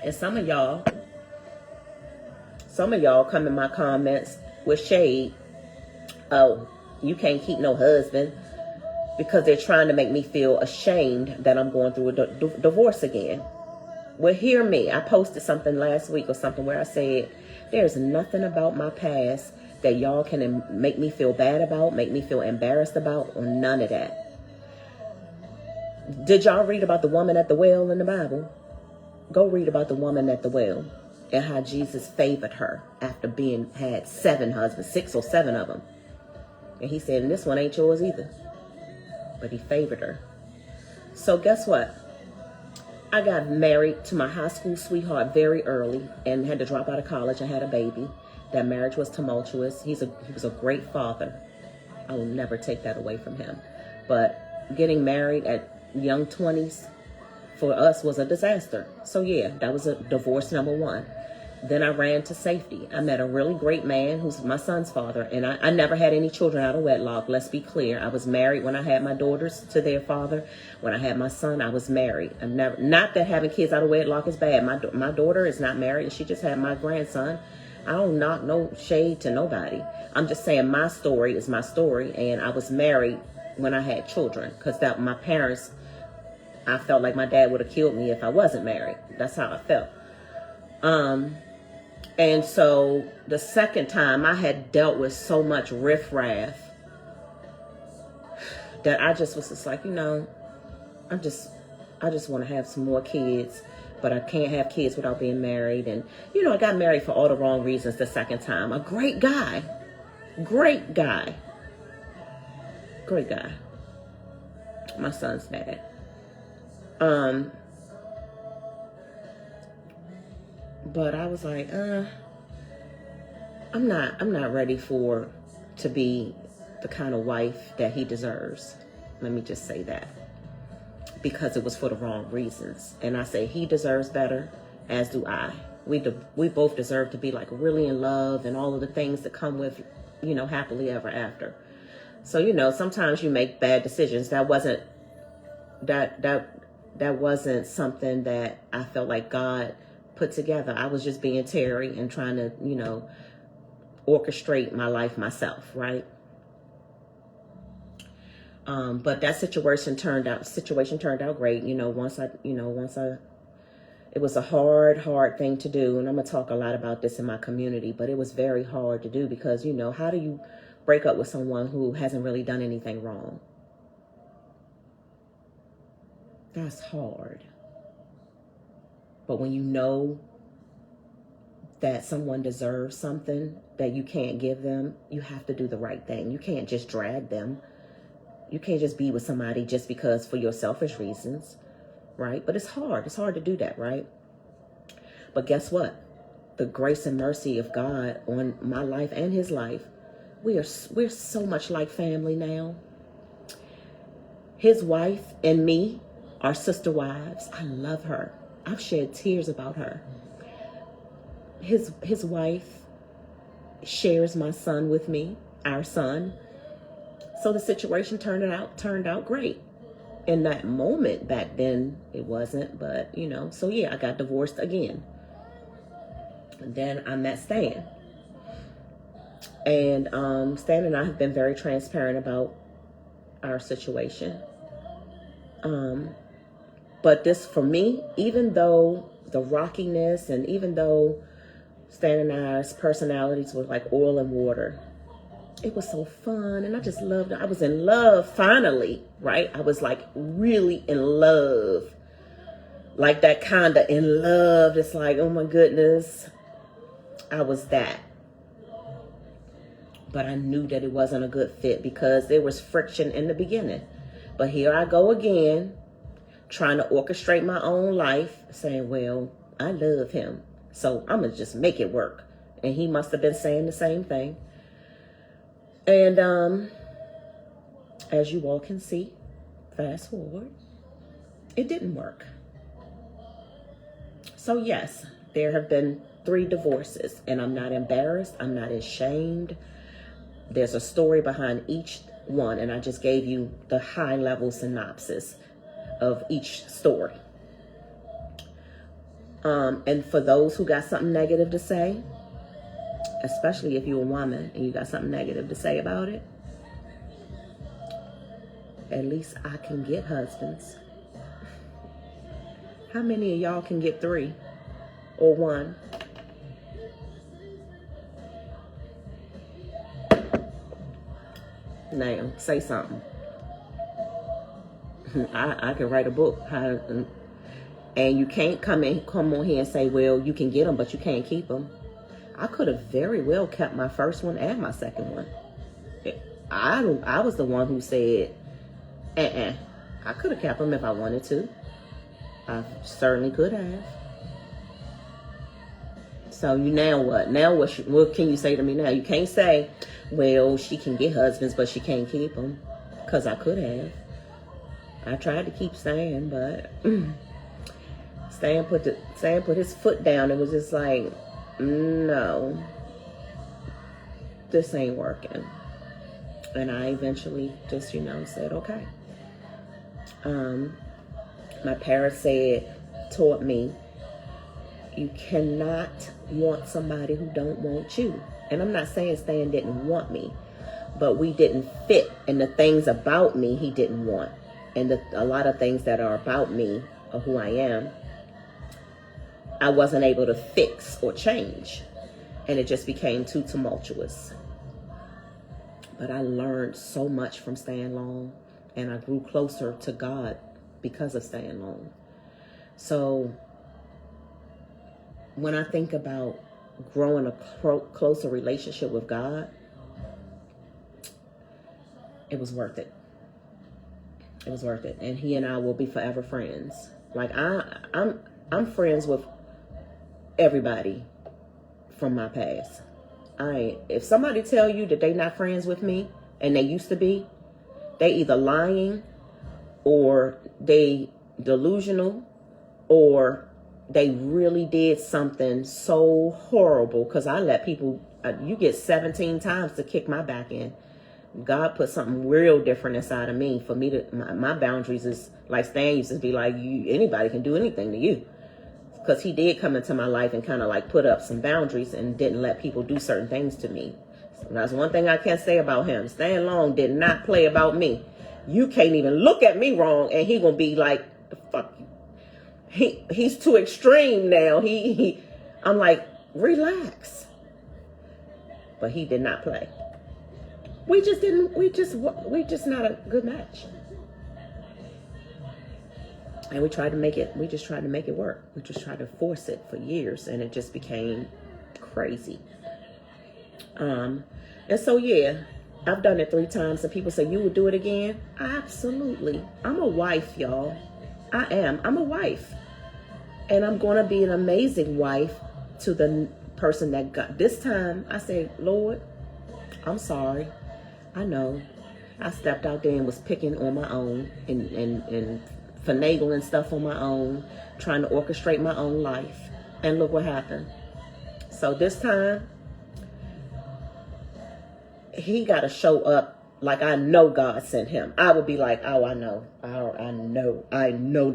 And some of y'all come in my comments with shade. Oh, you can't keep no husband, because they're trying to make me feel ashamed that I'm going through a divorce again. Well, hear me. I posted something last week or something where I said, there's nothing about my past that y'all can make me feel bad about, make me feel embarrassed about, or none of that. Did y'all read about the woman at the well in the Bible? Go read about the woman at the well and how Jesus favored her after had 7 husbands, 6 or 7 of them. And he said, and this one ain't yours either. But he favored her. So guess what? I got married to my high school sweetheart very early and had to drop out of college and had a baby. That marriage was tumultuous. He was a great father. I will never take that away from him. But getting married at young 20s for us was a disaster. So yeah, that was a divorce number 1. Then I ran to safety. I met a really great man who's my son's father. And I never had any children out of wedlock. Let's be clear. I was married when I had my daughters to their father. When I had my son, I was married. Not that having kids out of wedlock is bad. My daughter is not married, and she just had my grandson. I don't knock no shade to nobody. I'm just saying my story is my story. And I was married when I had children, because my parents, I felt like my dad would have killed me if I wasn't married. That's how I felt. And so the second time I had dealt with so much riffraff that I just was just like, I just want to have some more kids, but I can't have kids without being married. And, I got married for all the wrong reasons the second time. A great guy. My son's dad. But I was like, I'm not ready to be the kind of wife that he deserves. Let me just say that. Because it was for the wrong reasons. And I say he deserves better, as do I. We both deserve to be like really in love and all of the things that come with, happily ever after. So, sometimes you make bad decisions. That wasn't something that I felt like God put together. I was just being Terry and trying to, orchestrate my life myself, right? But that situation turned out great. It was a hard thing to do. And I'm going to talk a lot about this in my community, but it was very hard to do because, how do you break up with someone who hasn't really done anything wrong? That's hard. But when you know that someone deserves something that you can't give them, you have to do the right thing. You can't just drag them. You can't just be with somebody just because for your selfish reasons, right? But it's hard. It's hard to do that, right? But guess what? The grace and mercy of God on my life and his life, we're so much like family now. His wife and me are sister wives. I love her. I've shed tears about her. His wife shares my son with me, our son. So the situation turned out great. In that moment back then, it wasn't, but so yeah, I got divorced again. And then I met Stan. And Stan and I have been very transparent about our situation. But this, for me, even though the rockiness and even though Stan and I's personalities were like oil and water, it was so fun. And I just loved it. I was in love finally, right? I was like really in love. Like that kind of in love. It's like, oh my goodness. I was that. But I knew that it wasn't a good fit because there was friction in the beginning. But here I go again, trying to orchestrate my own life, saying, well, I love him, so I'm going to just make it work. And he must have been saying the same thing. And as you all can see, fast forward, it didn't work. So yes, there have been 3 divorces, and I'm not embarrassed. I'm not ashamed. There's a story behind each one, and I just gave you the high-level synopsis of each story. And for those who got something negative to say, especially if you're a woman and you got something negative to say about it, at least I can get husbands. How many of y'all can get 3 or 1? Now, say something. I can write a book. And you can't come on here and say, well, you can get them, but you can't keep them. I could have very well kept my first one and my second one. I was the one who said, I could have kept them if I wanted to. I certainly could have. So now what? Now what can you say to me now? You can't say, well, she can get husbands, but she can't keep them. Because I could have. I tried to keep Stan, but Stan put his foot down. It was just like, no, this ain't working. And I eventually just, said, okay. My parents taught me, you cannot want somebody who don't want you. And I'm not saying Stan didn't want me, but we didn't fit. And the things about me, he didn't want. And a lot of things that are about me or who I am, I wasn't able to fix or change. And it just became too tumultuous. But I learned so much from Stan Long. And I grew closer to God because of Stan Long. So when I think about growing a closer relationship with God, it was worth it. It was worth it. And he and I will be forever friends. Like I'm friends with everybody from my past. If somebody tell you that they not friends with me and they used to be, they either lying or they delusional or they really did something so horrible. Because I let people, you get 17 times to kick my back in. God put something real different inside of me for me to, my boundaries is like Stan used to be like, anybody can do anything to you. Because he did come into my life and kind of like put up some boundaries and didn't let people do certain things to me. So that's one thing I can say about him. Stan Long did not play about me. You can't even look at me wrong and he gonna be like, the fuck you. He's too extreme now. I'm like, relax. But he did not play. We just not a good match. And we just tried to make it work. We just tried to force it for years and it just became crazy. And so, yeah, I've done it 3 times and people say, you would do it again? Absolutely. I'm a wife, y'all. I am. I'm a wife. And I'm going to be an amazing wife to the person that got, this time I say, Lord, I'm sorry. I know I stepped out there and was picking on my own and finagling stuff on my own, trying to orchestrate my own life. And look what happened. So this time, he got to show up like I know God sent him. I would be like, oh, I know. I know